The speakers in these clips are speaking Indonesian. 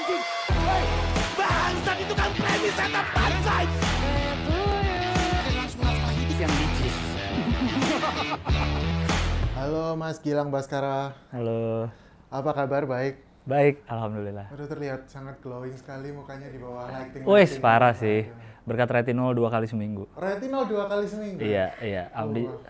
anjing. Hei, bangsat itu kan premis setan bangsat. Yang licis. Halo Mas Gilang Baskara. Halo. Apa kabar? Baik? Baik, alhamdulillah. Aduh, terlihat sangat glowing sekali mukanya di bawah lighting. Wih, parah sih. Berkat retinol 2 kali seminggu. Retinol 2 kali seminggu? Iya.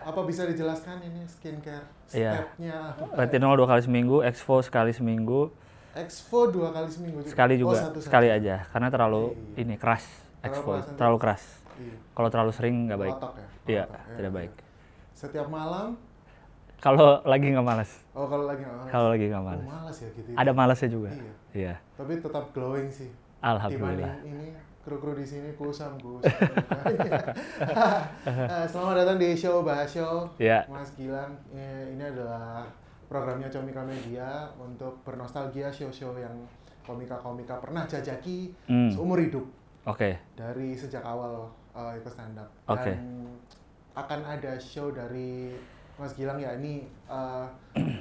Apa bisa dijelaskan ini skincare Iya. stepnya? Retinol 2 kali seminggu, Exfo sekali seminggu. Exfo 2 kali seminggu juga? Sekali juga, satu sekali saja. aja. Karena terlalu ini keras, Exfo. Terlalu keras. Iya. Kalau terlalu sering nggak baik. Otak ya? Iya, Otak, ya. tidak baik. Setiap malam? Kalau lagi nggak malas. Oh, kalau lagi nggak malas? Kalau lagi nggak Oh, malas. malas ya gitu. Ada malasnya juga. Iya. Iya. Tapi tetap glowing sih. Alhamdulillah. Dibanding ini kru-kru di sini kusam. Selamat datang di show Bahas Show. Iya. Mas Gilang, ini adalah programnya Comika Media untuk bernostalgia show-show yang komika-komika pernah jajaki seumur hidup Oke. dari sejak awal ikut stand up. Oke. Dan akan ada show dari Mas Gilang ya, ini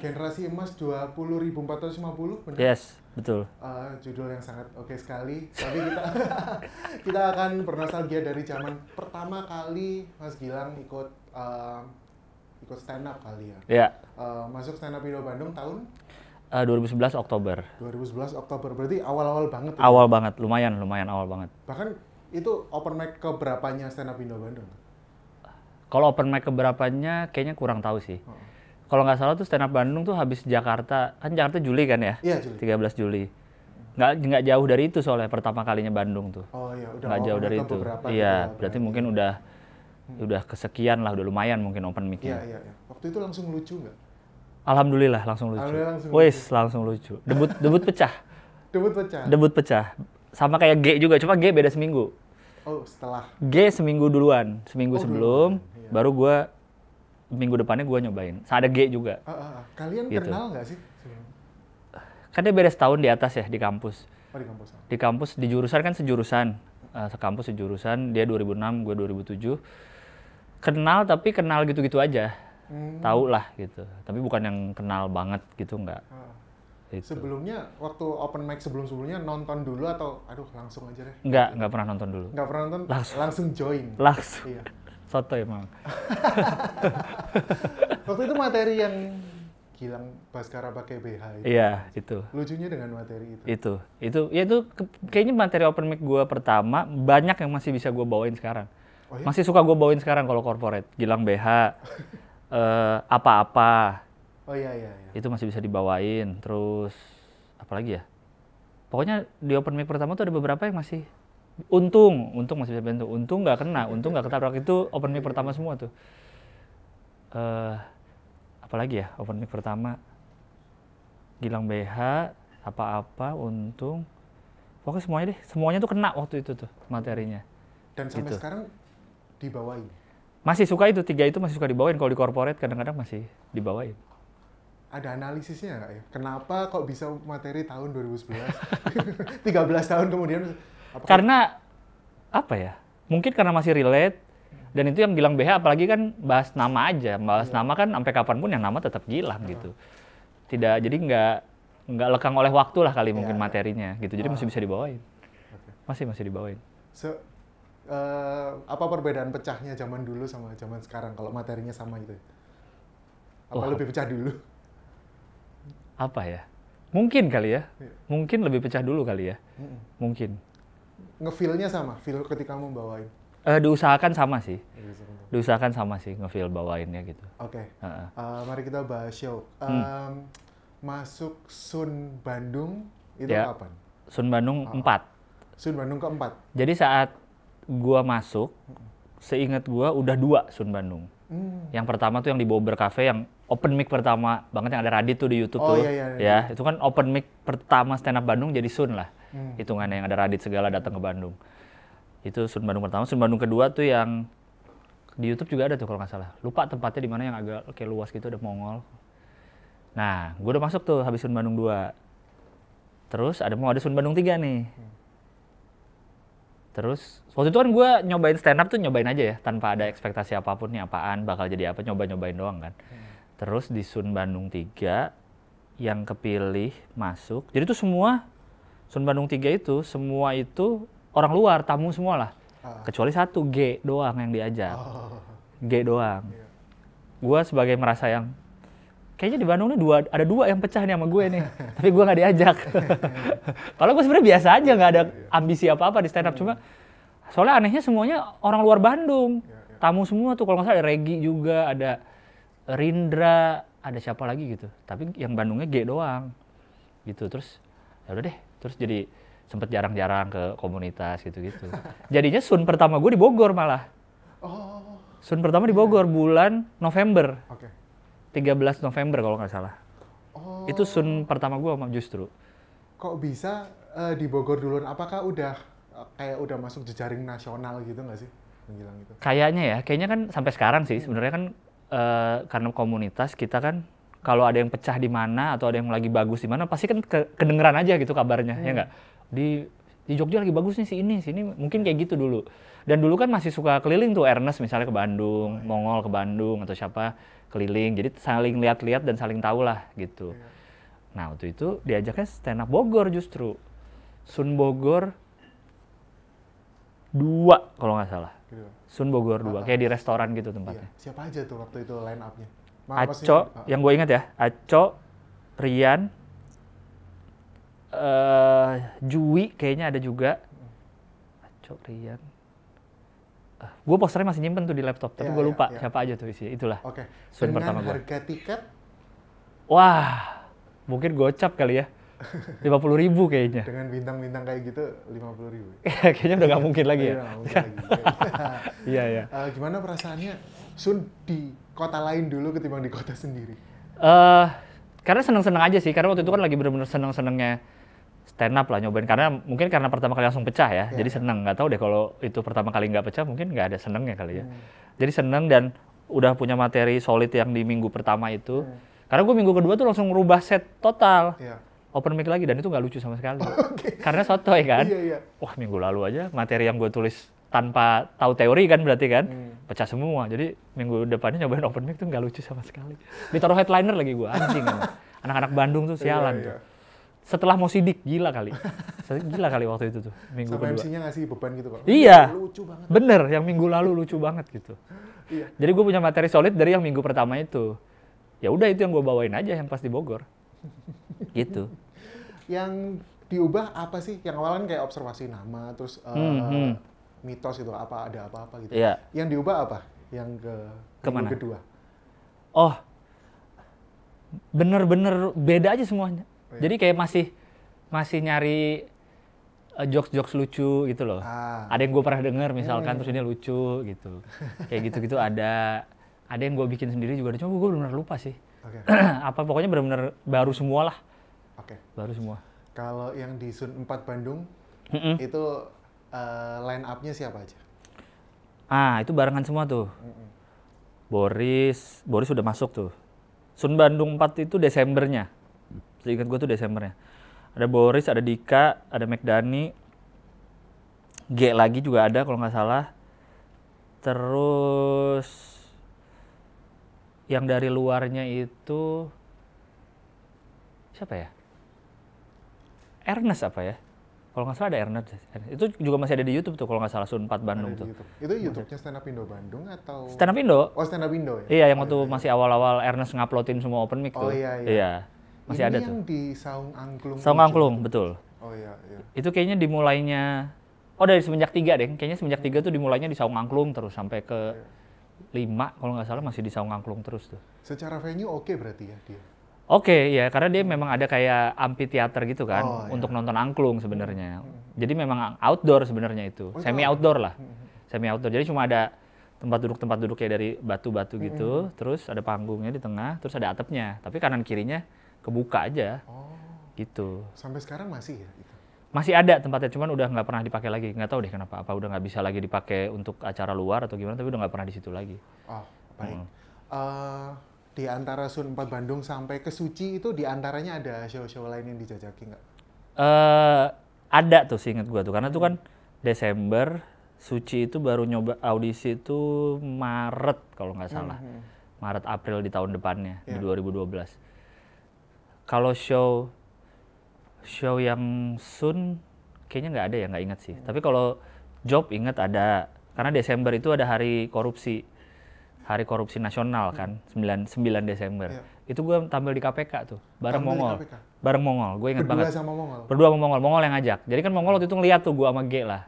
generasi emas 20.450, benar? Yes, betul. Judul yang sangat oke sekali. Tapi kita akan bernostalgia dari zaman pertama kali Mas Gilang ikut stand up kali ya. Iya. Masuk stand up Indo Bandung tahun 2011 Oktober. 2011 Oktober. Berarti awal-awal banget. Awal banget, lumayan awal banget. Bahkan itu open mic keberapanya stand up Indo Bandung? Kalau open mic keberapanya kayaknya kurang tahu sih. Kalau nggak salah tuh stand up Bandung tuh habis Jakarta, kan Jakarta Juli kan ya? Iya, Juli. 13 Juli. Nggak jauh dari itu soalnya pertama kalinya Bandung tuh. Oh iya, udah Nggak jauh open dari mic itu. beberapa Iya, gitu ya, berarti mungkin udah kesekian lah, udah lumayan mungkin open mic-nya. Iya. Waktu itu langsung lucu nggak? Alhamdulillah langsung lucu. Alhamdulillah langsung Wis, langsung lucu. Debut pecah. Debut pecah? Sama kayak G juga, cuma G beda seminggu. Oh, setelah. G seminggu duluan, seminggu sebelum, iya. baru gua minggu depannya gua nyobain. Ada G juga. Kalian Gitu. kenal nggak sih? Kan dia beda setahun di atas ya di kampus. Oh, di kampus. Di kampus, di jurusan kan sejurusan. Sekampus sejurusan, dia 2006, gue 2007. Kenal tapi kenal gitu-gitu aja. Tahu lah gitu. Tapi bukan yang kenal banget gitu, enggak. Itu. Sebelumnya, waktu open mic sebelum-sebelumnya nonton dulu atau aduh langsung aja deh? Enggak pernah nonton dulu. Nggak pernah nonton? Langsung join? Langsung. Iya. Soto emang. Waktu itu materi yang Gilang Baskara pakai BH itu. Iya, itu. Lucunya dengan materi itu. Itu kayaknya materi open mic gue pertama banyak yang masih bisa gue bawain sekarang. Oh, iya? Masih suka gue bawain sekarang kalau corporate. Gilang BH, apa-apa. Oh iya. Itu masih bisa dibawain. Terus apa lagi ya? Pokoknya di open mic pertama tuh ada beberapa yang masih untung masih bisa bantu. Untung nggak kena, untung nggak ketabrak. Itu open mic pertama semua tuh. Apalagi ya open mic pertama Gilang BH, apa-apa, untung. Pokoknya semuanya tuh kena waktu itu tuh materinya. Dan sampai Gitu. sekarang dibawain. Masih suka itu, 3 itu masih suka dibawain. Kalau di corporate kadang-kadang masih dibawain. Ada analisisnya nggak ya? Kenapa kok bisa materi tahun 2011? 13 tahun kemudian? Karena apa ya? Mungkin karena masih relate. Dan itu yang Gilang BH apalagi kan bahas nama aja. Bahas nama kan sampai kapanpun yang nama tetap Gilang gitu. Tidak, jadi nggak lekang oleh waktu lah kali mungkin materinya gitu. Jadi masih bisa dibawain. Masih dibawain. Apa perbedaan pecahnya zaman dulu sama zaman sekarang kalau materinya sama gitu? Apa lebih pecah dulu? Apa ya? Mungkin kali ya. Iya. Mungkin lebih pecah dulu kali ya. Mungkin. Nge-feel-nya sama? Feel ketika kamu bawain? Diusahakan sama sih. Nge-feel bawainnya gitu. Oke. Mari kita bahas show. Masuk Sun Bandung itu Ya. kapan? Sun Bandung 4. Sun Bandung keempat? Jadi saat gua masuk, seingat gua udah 2 Sun Bandung. Yang pertama tuh yang di Bobber Cafe yang open mic pertama banget yang ada Radit tuh di YouTube tuh. Iya. Ya, itu kan open mic pertama stand up Bandung jadi Sun lah. Hitungannya yang ada Radit segala datang ke Bandung. Itu Sun Bandung pertama. Sun Bandung kedua tuh yang di YouTube juga ada tuh kalau nggak salah. Lupa tempatnya di mana yang agak kayak luas gitu, ada Mongol. Nah, gue udah masuk tuh habis Sun Bandung 2. Terus mau ada Sun Bandung 3 nih. Terus waktu itu kan gue nyobain stand up tuh nyobain aja ya, tanpa ada ekspektasi apapun nih apaan, bakal jadi apa, nyobain doang kan. Terus di Sun Bandung 3 yang kepilih masuk. Jadi tuh semua Sun Bandung 3 itu semua itu orang luar, tamu semua lah. Kecuali satu, G doang yang diajak. G doang. Gue sebagai merasa yang kayaknya di Bandung nih ada dua yang pecah nih sama gue nih, tapi gue nggak diajak. Kalau gue sebenarnya biasa aja, nggak ada ambisi apa-apa di stand up, cuma soalnya anehnya semuanya orang luar Bandung, tamu semua tuh, kalau nggak salah ada Regi juga, ada Rindra, ada siapa lagi gitu, tapi yang Bandungnya G doang, gitu. Terus ya udah deh, terus jadi sempet jarang-jarang ke komunitas gitu-gitu. Jadinya Sun pertama gue di Bogor malah. Sun pertama di Bogor bulan November. 13 November kalau nggak salah. Itu Sun pertama gue justru. Kok bisa di Bogor duluan? Apakah udah kayak udah masuk jejaring nasional gitu nggak sih? Menghilang gitu. Kayaknya kan sampai sekarang sih sebenarnya kan karena komunitas kita kan kalau ada yang pecah di mana atau ada yang lagi bagus di mana pasti kan kedengeran aja gitu kabarnya, ya nggak? Di Jogja lagi bagus nih si ini mungkin kayak gitu dulu. Dan dulu kan masih suka keliling tuh Ernest misalnya ke Bandung, Mongol ke Bandung atau siapa keliling. Jadi saling lihat-lihat dan saling tahu lah gitu. Nah, waktu itu diajaknya stand up Bogor justru. Sun Bogor 2 kalau nggak salah. Sun Bogor 2, kayak di restoran gitu tempatnya. Siapa aja tuh waktu itu line up-nya? Aco, yang gue ingat ya, Aco, Rian, Jui kayaknya ada juga. Aco, Rian. Gue posternya masih nyimpen tuh di laptop, tapi gue lupa siapa aja tuh isinya. Itulah. Sun Dengan pertama gue. harga tiket? Wah, mungkin gocap kali ya. 50.000 kayaknya. Dengan bintang-bintang kayak gitu 50.000. Kayaknya udah nggak mungkin lagi ya. Iya. Gimana perasaannya Sun di kota lain dulu ketimbang di kota sendiri? Karena seneng-seneng aja sih. Karena waktu itu kan lagi bener-bener seneng-senengnya stand up lah, nyobain. Karena mungkin karena pertama kali langsung pecah ya. Jadi seneng. Nggak tahu deh kalau itu pertama kali nggak pecah mungkin nggak ada senengnya kali ya. Jadi seneng dan udah punya materi solid yang di minggu pertama itu. Karena gue minggu kedua tuh langsung ngerubah set total. Open mic lagi dan itu nggak lucu sama sekali. Karena sotoy kan. Wah, minggu lalu aja materi yang gue tulis tanpa tahu teori kan berarti kan pecah semua. Jadi minggu depannya nyobain open mic tuh nggak lucu sama sekali. Ditaruh headliner lagi gue, anjing kan. Anak-anak Bandung tuh sialan tuh. Setelah mau sidik, gila kali waktu itu tuh minggu sama kedua. MC-nya ngasih beban gitu Pak. Iya, lucu banget. Bener, yang minggu lalu lucu banget gitu. Jadi gue punya materi solid dari yang minggu pertama itu. Ya udah itu yang gue bawain aja yang pas di Bogor. Gitu. Yang diubah apa sih? Yang awalan kayak observasi nama, terus mitos itu ada apa-apa gitu. Yang diubah apa? Yang kemana? Minggu kedua. Oh, bener-bener beda aja semuanya. Jadi kayak masih nyari jokes-jokes lucu gitu loh. Ada yang gue pernah denger misalkan terus ini lucu gitu. Kayak gitu-gitu ada yang gue bikin sendiri juga. Cuma gue benar-benar lupa sih. Apa pokoknya benar-benar baru semua lah. Baru semua. Kalau yang di Sun 4 Bandung itu line up-nya siapa aja? Itu barengan semua tuh. Boris udah masuk tuh. Sun Bandung 4 itu Desembernya. Seingat gue tuh Desembernya. Ada Boris, ada Dika, ada McDani, G lagi juga ada kalau nggak salah. Terus yang dari luarnya itu siapa ya? Ernest apa ya? Kalau nggak salah ada Ernest. Itu juga masih ada di YouTube tuh kalau nggak salah Sun 4 Bandung tuh. Itu YouTube-nya Stand Up Indo Bandung atau? Stand Up Indo. Oh, Stand Up Indo ya? Iya, yang waktu masih awal-awal Ernest nguploadin semua open mic tuh. Iya. Masih ini ada yang tuh. di Saung Angklung. Saung Angklung, betul. Oh iya. Itu kayaknya dimulainya, dari semenjak 3 deh. Kayaknya semenjak 3 tuh dimulainya di Saung Angklung terus sampai ke 5 kalau nggak salah masih di Saung Angklung terus tuh. Secara venue oke berarti ya dia? Oke, ya karena dia memang ada kayak amphitheater gitu kan untuk nonton angklung sebenarnya. Jadi memang outdoor sebenarnya itu, semi outdoor lah. Semi outdoor. Jadi cuma ada tempat duduk kayak dari batu-batu gitu, terus ada panggungnya di tengah, terus ada atapnya. Tapi kanan kirinya kebuka aja. Gitu. Sampai sekarang masih ya itu? Masih ada tempatnya, cuman udah nggak pernah dipakai lagi. Nggak tahu deh kenapa, apa udah nggak bisa lagi dipakai untuk acara luar atau gimana, tapi udah nggak pernah di situ lagi. Oh, baik. Di antara Sun 4 Bandung sampai ke Suci itu di antaranya ada show-show lain yang dijajaki nggak? Ada tuh seinget gua tuh, karena tuh kan Desember, Suci itu baru nyoba audisi itu Maret kalau nggak salah. Maret April di tahun depannya, di 2012. Kalau show Show yang Sun kayaknya nggak ada ya, nggak ingat sih. Tapi kalau Job ingat ada. Karena Desember itu ada hari korupsi. Hari korupsi nasional kan, 9 Desember. Iya. Itu gue tampil di KPK tuh, bareng Tampil di Mongol. KPK? Bareng Mongol, gue ingat Berdua banget. sama Mongol? Berdua sama Mongol, Mongol yang ngajak. Jadi kan Mongol waktu itu ngeliat tuh gue sama G lah.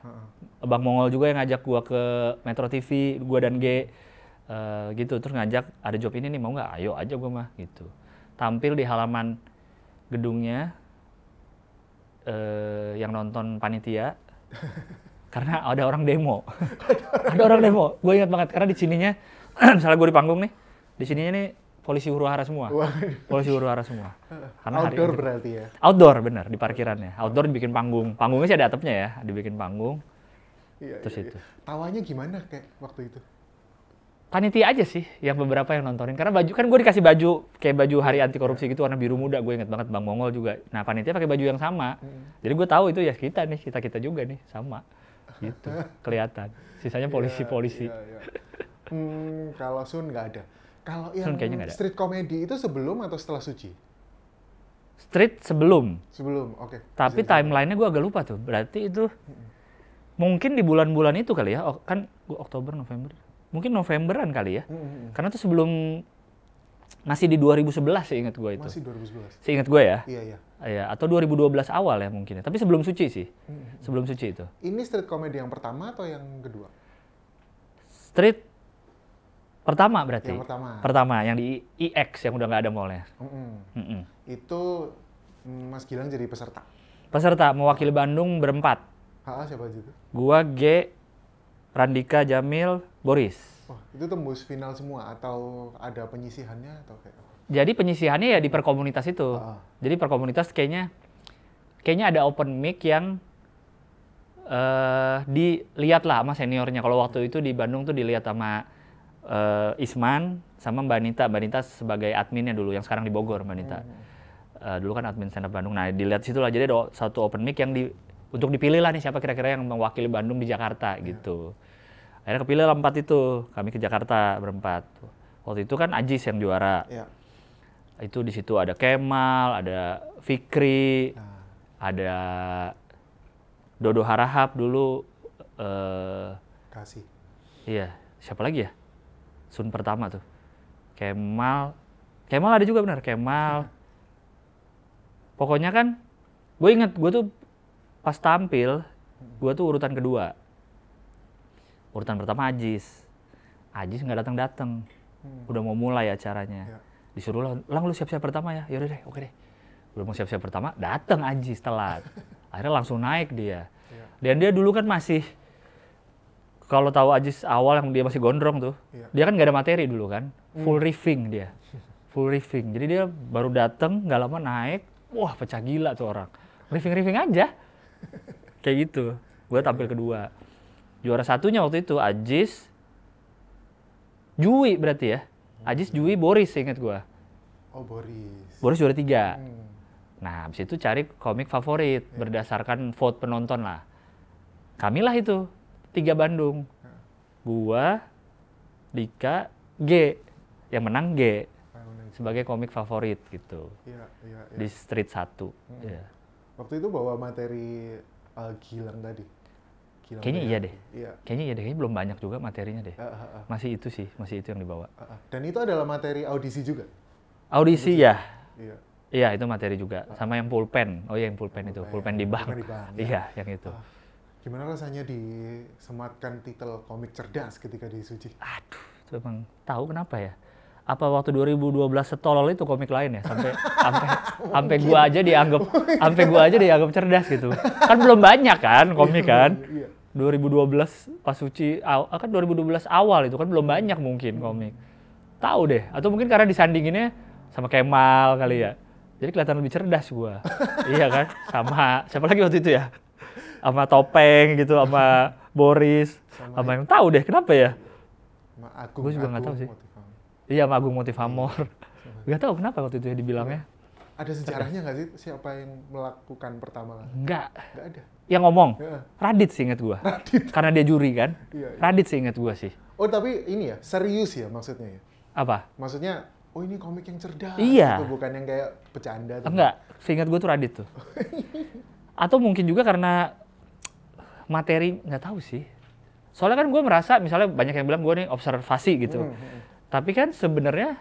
Bang Mongol juga yang ngajak gue ke Metro TV, gue dan G. Gitu, terus ngajak, ada job ini nih, mau nggak? Ayo aja gue mah, gitu. Tampil di halaman gedungnya, yang nonton panitia. Karena ada orang demo. Ada orang demo. Gue ingat banget, karena di sininya, misalnya gue di panggung nih, di sininya nih polisi huru-hara semua. Polisi huru-hara semua. Karena Outdoor berarti ya? Outdoor, bener, di parkirannya. Outdoor dibikin panggung. Panggungnya sih ada atapnya ya, dibikin panggung. Iya, Terus iya, itu. iya. Tawanya gimana kayak waktu itu? Panitia aja sih, yang beberapa yang nontonin. Karena baju, kan gue dikasih baju, kayak baju hari anti korupsi gitu, warna biru muda. Gue inget banget, Bang Mongol juga. Nah, panitia pakai baju yang sama. Jadi gue tahu itu ya kita nih, kita juga nih, sama. Gitu, kelihatan. Sisanya polisi-polisi. Iya, iya. Kalau Sun nggak ada. Kalau yang Sun kayaknya nggak ada. street comedy itu sebelum atau setelah Suci? Street sebelum. Sebelum, oke. Tapi Bisa timeline-nya gue agak lupa tuh. Berarti itu mungkin di bulan-bulan itu kali ya. Kan gua Oktober, November. Mungkin Novemberan kali ya. Karena itu sebelum, masih di 2011 sih ingat gue itu. Masih 2011? Seingat gue ya. Iya, iya. Ya, atau 2012 awal ya mungkin ya. Tapi sebelum Suci sih. Sebelum Suci itu. Ini street comedy yang pertama atau yang kedua? Street pertama berarti. Yang pertama. Pertama, yang di IX yang udah nggak ada mallnya. Itu Mas Gilang jadi peserta. Peserta mewakili Bandung berempat. Siapa aja itu? Gua, G, Randika, Jamil, Boris. Oh, itu tembus final semua atau ada penyisihannya atau kayak apa? Jadi penyisihannya ya di perkomunitas itu. Jadi perkomunitas kayaknya ada open mic yang dilihat lah sama seniornya. Kalau waktu itu di Bandung tuh dilihat sama Isman sama Mbak Nita. Mbak Nita sebagai adminnya dulu, yang sekarang di Bogor, Mbak Nita. Dulu kan admin stand up Bandung. Nah, dilihat situ lah. Jadi ada satu open mic yang untuk dipilih lah nih siapa kira-kira yang mewakili Bandung di Jakarta gitu. Akhirnya kepilih lah 4 itu. Kami ke Jakarta berempat. Waktu itu kan Ajis yang juara. Iya. Itu di situ ada Kemal, ada Fikri, ada Dodo Harahap dulu. Kasih. Iya, siapa lagi ya? Sun pertama tuh. Kemal ada juga benar, Kemal. Pokoknya kan, gue inget, gue tuh pas tampil, gue tuh urutan kedua. Urutan pertama Ajis nggak datang. Udah mau mulai acaranya. Disuruh Lang lu siap-siap pertama ya. Yaudah deh, oke deh. Udah mau siap-siap pertama, datang Ajis telat. Akhirnya langsung naik dia. Dan dia dulu kan masih, kalau tahu Ajis awal yang dia masih gondrong tuh, dia kan nggak ada materi dulu kan, full riffing dia. Full riffing. Jadi dia baru datang, nggak lama naik, wah pecah gila tuh orang. Riffing aja. Kayak gitu. Gue tampil kedua. Juara satunya waktu itu Ajis, Jui berarti ya. Ajis, Jui, Boris ingat gue. Oh, Boris. Boris juara 3. Nah, habis itu cari komik favorit berdasarkan vote penonton lah. Kamilah itu 3 Bandung. Gua, Dika, G. Yang menang G. Sebagai komik favorit gitu. Iya. Di Street 1. Ya. Waktu itu bawa materi Gilang tadi. Kayaknya iya deh. Iya. Kayaknya belum banyak juga materinya deh. Masih itu yang dibawa. Dan itu adalah materi audisi juga? Audisi ya. Iya. Iya, itu materi juga. Sama yang pulpen. Oh iya, yang pulpen itu. Pulpen di bank. Iya, yang itu. Gimana rasanya disematkan titel komik cerdas ketika di Suci? Aduh, itu emang tahu kenapa ya? Apa waktu 2012 setolol itu komik lain ya? Sampai gua aja dianggap cerdas gitu. Kan belum banyak kan komik kan? Iya. 2012 pas Suci, kan 2012 awal itu kan belum banyak mungkin komik. Tahu deh, atau mungkin karena disandinginnya sama Kemal kali ya. Jadi kelihatan lebih cerdas gua. Iya kan? Sama siapa lagi waktu itu ya? Sama Topeng gitu, sama Boris, sama yang tahu deh kenapa ya? Gue juga nggak tahu sih. Iya, sama Agung Motivamor. Nggak tahu kenapa waktu itu ya dibilangnya. Ada sejarahnya nggak sih siapa yang melakukan pertama kali? Nggak ada. Yang ngomong? Ya. Radit sih inget gua. Karena dia juri kan? Iya. Radit sih inget gua sih. Oh, tapi ini ya, serius ya maksudnya ya? Apa? Maksudnya oh ini komik yang cerdas, Iya. gitu, bukan yang kayak bercanda. Tuh. Enggak, seingat gue tuh Radit tuh. Atau mungkin juga karena materi, nggak tahu sih. Soalnya kan gue merasa, misalnya banyak yang bilang gue nih observasi gitu. Tapi kan sebenarnya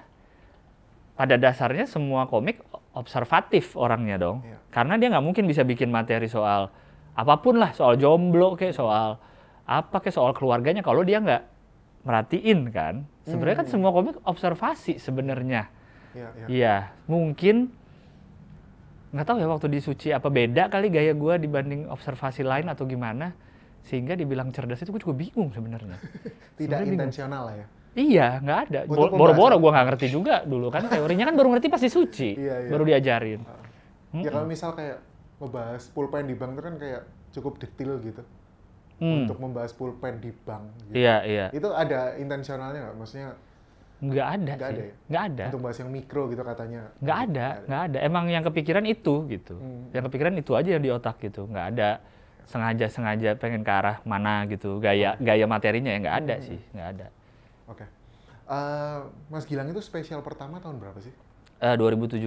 pada dasarnya semua komik observatif orangnya dong. Iya. Karena dia nggak mungkin bisa bikin materi soal apapun lah, soal jomblo kayak soal apa kayak soal keluarganya kalau dia nggak merhatiin kan. Sebenarnya kan semua komik observasi sebenarnya. Iya, iya. Iya, mungkin nggak tahu ya waktu di Suci apa beda kali gaya gue dibanding observasi lain atau gimana sehingga dibilang cerdas itu gue juga bingung sebenarnya. Tidak Sebenarnya bingung. intensional lah ya. Iya, nggak ada. Untuk Boro-boro pembahasan. gue nggak ngerti juga dulu kan teorinya kan baru ngerti pas di Suci, Iya, iya. baru diajarin. Ya kalau misal kayak membahas pulpen di bank itu kan kayak cukup detail gitu. Hmm. Untuk membahas pulpen di bank. Gitu. Iya, iya. Itu ada intensionalnya nggak? Maksudnya Nggak ada nggak sih. ada ya? Nggak ada. untuk bahas yang mikro gitu katanya. Nggak ada, nggak ada. Emang yang kepikiran itu gitu. Yang kepikiran itu aja yang di otak gitu. Nggak ada sengaja pengen ke arah mana gitu. Gaya materinya ya nggak ada sih, nggak ada. Oke. Mas Gilang itu spesial pertama tahun berapa sih? 2017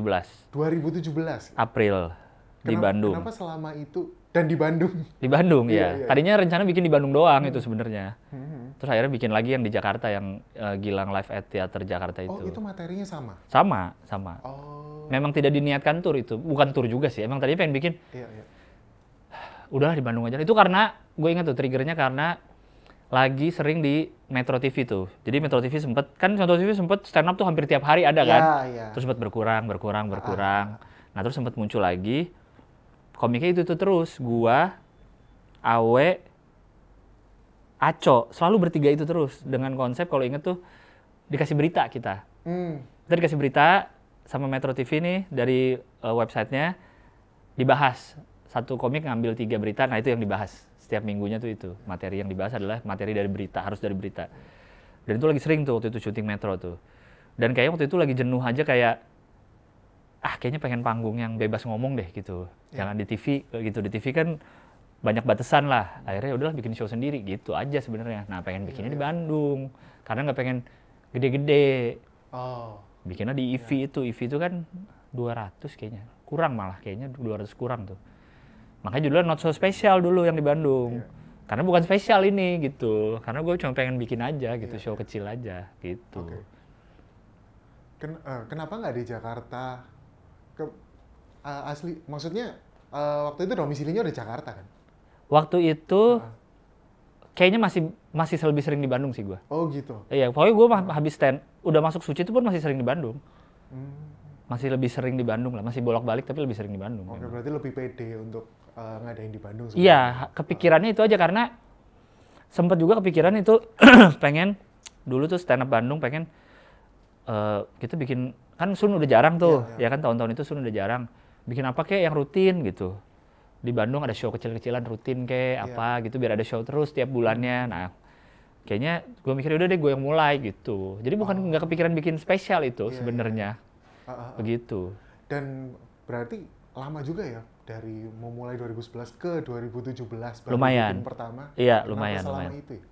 2017. April di Bandung. Kenapa selama itu dan di Bandung? Di Bandung Iya, ya. iya. Tadinya rencana bikin di Bandung doang itu sebenarnya. Terus akhirnya bikin lagi yang di Jakarta yang Gilang Live at Theater Jakarta itu. Oh, itu materinya sama. Sama. Oh. Memang tidak diniatkan tur itu. Bukan tur juga sih. Emang tadinya pengen bikin Iya, iya. udahlah di Bandung aja. Itu karena gue ingat tuh triggernya karena lagi sering di Metro TV tuh. Jadi Metro TV sempet stand up tuh hampir tiap hari ada kan. Iya. Terus sempat berkurang. Nah terus sempat muncul lagi. Komiknya itu tuh terus. Gua, Awe, Aco. Selalu bertiga itu terus. Dengan konsep kalau inget tuh dikasih berita kita. Kita dikasih berita sama Metro TV nih dari websitenya dibahas. Satu komik ngambil 3 berita, nah itu yang dibahas. Setiap minggunya tuh itu. Materi yang dibahas adalah materi dari berita, harus dari berita. Dan itu lagi sering tuh waktu itu syuting Metro tuh. Dan kayaknya waktu itu lagi jenuh aja kayak, kayaknya pengen panggung yang bebas ngomong deh gitu. Jangan di TV gitu. Di TV kan banyak batasan lah. Akhirnya udahlah bikin show sendiri gitu aja sebenarnya. Nah pengen bikinnya di Bandung. Karena nggak pengen gede-gede. Oh. Bikinnya di IV itu. IV itu kan 200 kayaknya. Kurang malah kayaknya 200 kurang tuh. Makanya judulnya Not So Special dulu yang di Bandung. Karena bukan spesial ini gitu. Karena gue cuma pengen bikin aja gitu, show kecil aja gitu. Oke. Kenapa nggak di Jakarta? Asli, maksudnya waktu itu domisilinya udah Jakarta kan? Waktu itu kayaknya masih lebih sering di Bandung sih gue. Oh gitu. Iya, pokoknya gue habis udah masuk Suci itu pun masih sering di Bandung. Masih lebih sering di Bandung lah, masih bolak-balik tapi lebih sering di Bandung. Oke, berarti lebih pede untuk ngadain di Bandung. Iya, kepikirannya itu aja karena sempat juga kepikiran itu pengen dulu tuh stand up Bandung pengen kita bikin kan Sun udah jarang tuh, ya kan tahun-tahun itu Sun udah jarang. Bikin apa kek yang rutin gitu. Di Bandung ada show kecil-kecilan rutin kek apa gitu biar ada show terus tiap bulannya. Nah, kayaknya gue mikir udah deh gue yang mulai gitu. Jadi bukan nggak kepikiran bikin spesial itu sebenarnya. Begitu. Dan berarti lama juga ya dari mau mulai 2011 ke 2017 baru Lumayan. bikin pertama. Iya, Kenapa lumayan. selama itu ya?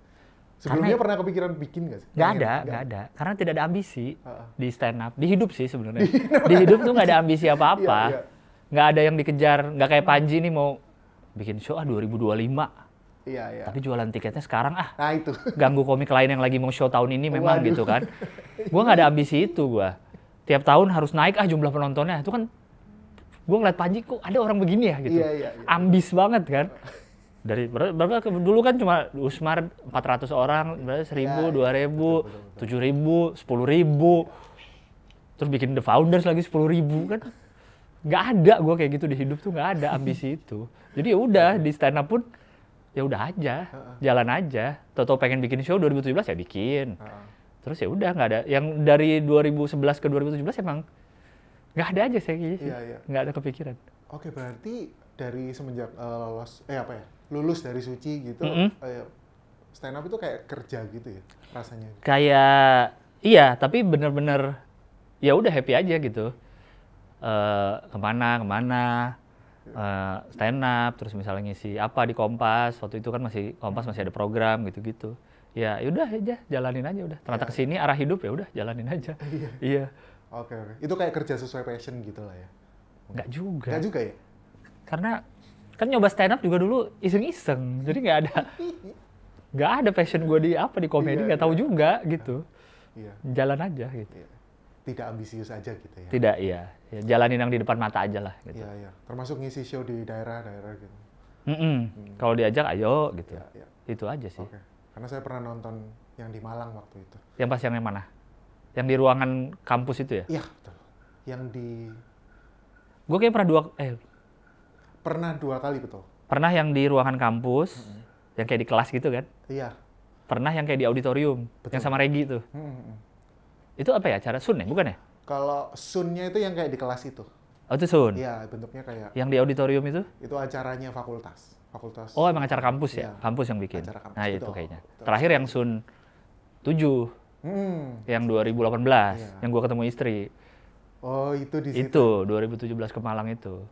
Sebelumnya pernah kepikiran bikin nggak sih? Nggak ada. Karena tidak ada ambisi di stand up. Di hidup sih sebenarnya. Di hidup tuh nggak ada ambisi apa-apa. Iya. Nggak ada yang dikejar. Nggak kayak Panji nih mau bikin show 2025. Iya. Tapi jualan tiketnya sekarang Nah itu. ganggu komik lain yang lagi mau show tahun ini memang gitu kan. Gue nggak ada ambisi itu gue. Tiap tahun harus naik jumlah penontonnya. Itu kan gue ngeliat Panji kok ada orang begini ya gitu. Iya. Ambis banget kan. Dari berapa dulu kan cuma Usmar 400 orang, 1.000, 2.000, 7.000, 10.000. Terus bikin The Founders lagi 10.000 kan. Nggak ada gue kayak gitu di hidup tuh nggak ada ambisi itu. Jadi ya udah di stand up pun ya udah aja, jalan aja. Tahu pengen bikin show 2017 ya bikin. Terus ya udah nggak ada. Yang dari 2011 ke 2017 emang nggak ada aja saya kayaknya sih. Iya. Nggak ada kepikiran. Oke, berarti dari semenjak lulus dari Suci gitu, stand up itu kayak kerja gitu ya rasanya. Kayak iya, tapi bener-bener ya udah happy aja gitu. Kemana stand up, terus misalnya ngisi apa di Kompas. Waktu itu kan Kompas masih ada program gitu-gitu. Ya udah aja, jalanin aja udah. Ternyata kesini arah hidup ya udah jalanin aja. Iya. Oke. Itu kayak kerja sesuai passion gitu lah ya? Nggak juga. Nggak juga ya? Karena kan nyoba stand up juga dulu iseng-iseng, jadi nggak ada passion gue di komedi, nggak tahu juga gitu. Iya. Jalan aja gitu. Iya. Tidak ambisius aja gitu ya? Tidak, iya. Ya, jalanin yang di depan mata aja lah gitu. Iya. Termasuk ngisi show di daerah-daerah gitu? Kalau diajak ayo gitu. Iya. Itu aja sih. Oke. Karena saya pernah nonton yang di Malang waktu itu. Yang pas yang mana? Yang di ruangan kampus itu ya? Iya, betul. Yang di... Gue kayak Pernah 2 kali, betul. pernah yang di ruangan kampus, yang kayak di kelas gitu kan? Iya. Pernah yang kayak di auditorium, yang sama Regi itu. Itu apa ya? Acara Sun ya? Bukan ya? Kalau Sunnya itu yang kayak di kelas itu. Oh itu Sun? Iya, bentuknya kayak... Yang di auditorium itu? Itu acaranya fakultas. Oh emang acara kampus ya? Iya. Kampus yang bikin? Acara kampus, Nah itu betul. kayaknya. Betul. Terakhir yang Sun 7, yang 2018, Iya. yang gue ketemu istri. Oh, itu di situ. Itu 2017 ke Malang itu.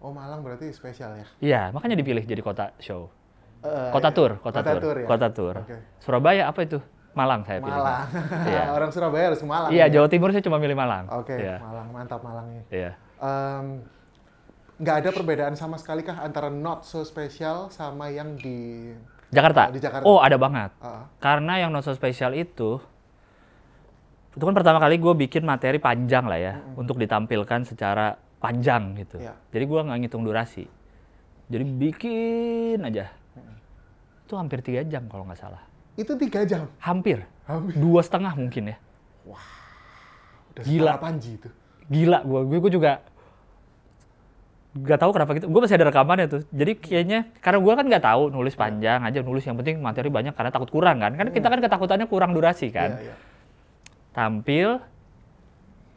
Oh Malang berarti spesial ya? Iya, makanya dipilih jadi kota show. Kota Tour. ya? Kota tour. Oke. Surabaya apa itu? Malang saya pilih. Malang. Iya. Orang Surabaya harus ke Malang. Iya, ya? Jawa Timur saya cuma milih Malang. Oke, Iya. Malang. Mantap Malangnya. Iya. Nggak ada perbedaan sama sekali kah antara not so special sama yang di Jakarta? Di Jakarta. Oh, ada banget. Ah. Karena yang not so special itu kan pertama kali gue bikin materi panjang lah ya, untuk ditampilkan secara panjang gitu. Iya. Jadi gue nggak ngitung durasi. Jadi bikin aja. Itu hampir 3 jam kalau nggak salah. Itu 3 jam? Hampir. Hampir. 2,5 mungkin ya. Udah Gila. setara Panji itu. Gila, gue juga nggak tahu kenapa gitu. Gue masih ada rekamannya tuh. Jadi kayaknya karena gue kan nggak tahu nulis panjang aja, nulis yang penting materi banyak karena takut kurang kan. Kan kita kan ketakutannya kurang durasi kan. Iya. Tampil,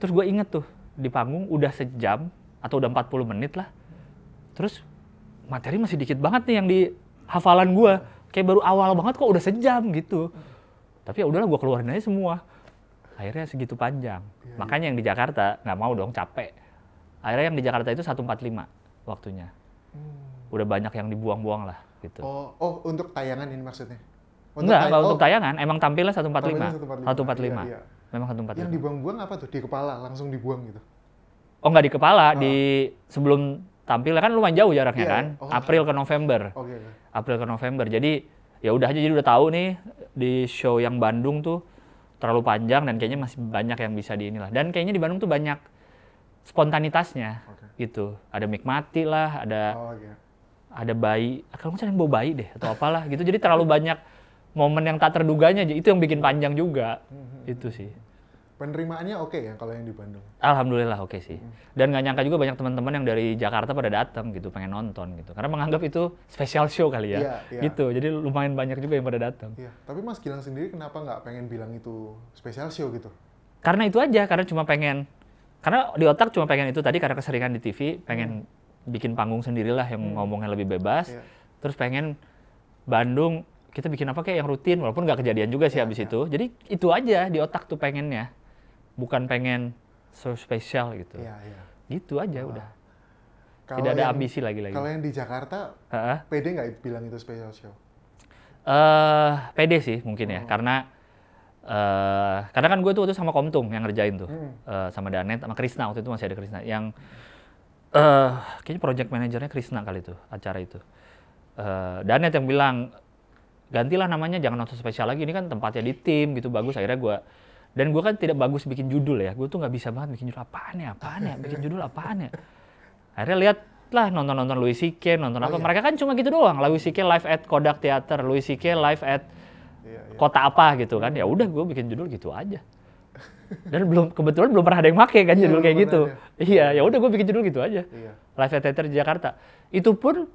terus gue inget tuh di panggung udah sejam atau udah 40 menit lah. Terus materi masih dikit banget nih yang di hafalan gue. Kayak baru awal banget kok udah sejam gitu. Tapi ya udahlah gue keluarin aja semua. Akhirnya segitu panjang. Makanya yang di Jakarta nggak mau dong, capek. Akhirnya yang di Jakarta itu 1:45 waktunya. Udah banyak yang dibuang-buang lah gitu. Oh, untuk tayangan ini maksudnya? Enggak untuk tayangan, emang tampilnya 1:45. Tampilnya 1:45. 1:45. Iya. Memang 1:45. Yang dibuang-buang apa tuh? Di kepala, langsung dibuang gitu? Oh nggak di kepala, sebelum tampil kan lumayan jauh jaraknya Iya. kan. April ke November. Oke. April ke November. Jadi ya udah aja, jadi udah tahu nih di show yang Bandung tuh terlalu panjang dan kayaknya masih banyak yang bisa di inilah. Dan kayaknya di Bandung tuh banyak spontanitasnya gitu. Ada mic mati lah, ada bayi. Kalau nggak salah yang bawa bayi deh atau apalah gitu. Jadi terlalu banyak momen yang tak terduganya, itu yang bikin panjang juga. Itu sih. Penerimaannya oke ya kalau yang di Bandung? Alhamdulillah oke sih. Dan nggak nyangka juga banyak teman-teman yang dari Jakarta pada datang gitu, pengen nonton gitu. Karena menganggap itu special show kali ya. Iya. Gitu. Jadi lumayan banyak juga yang pada datang. Iya. Tapi Mas Gilang sendiri kenapa nggak pengen bilang itu special show gitu? Karena itu aja, karena di otak cuma pengen itu tadi, karena keseringan di TV, pengen bikin panggung sendirilah yang ngomongnya lebih bebas. Iya. Terus pengen Bandung kita bikin apa kayak yang rutin, walaupun nggak kejadian juga sih habis itu. Jadi itu aja di otak tuh pengennya. Bukan pengen so spesial gitu. Iya. Gitu aja udah. Kalau Tidak ada yang- ambisi lagi-lagi. Kalau yang di Jakarta, pede nggak bilang itu special show? Pede sih mungkin ya, karena kan gue tuh waktu sama Komtung yang ngerjain tuh, sama Danet, sama Krisna, waktu itu masih ada Krisna, yang kayaknya project manajernya Krisna kali itu, acara itu. Danet yang bilang, gantilah namanya, jangan nonton spesial lagi, ini kan tempatnya di tim gitu, bagus. Akhirnya dan gue kan tidak bagus bikin judul ya, gue tuh nggak bisa banget bikin judul apaan ya, bikin judul apaan ya. Akhirnya lihat lah, nonton Louis C.K, nonton apa, mereka kan cuma gitu doang, Louis C.K live at Kodak Theater, Louis C.K live at kota apa gitu kan, ya udah gue bikin judul gitu aja. Dan kebetulan belum pernah ada yang make kan judul kayak gitu. Iya, ya udah gue bikin judul gitu aja. Live at Theater di Jakarta. Itu pun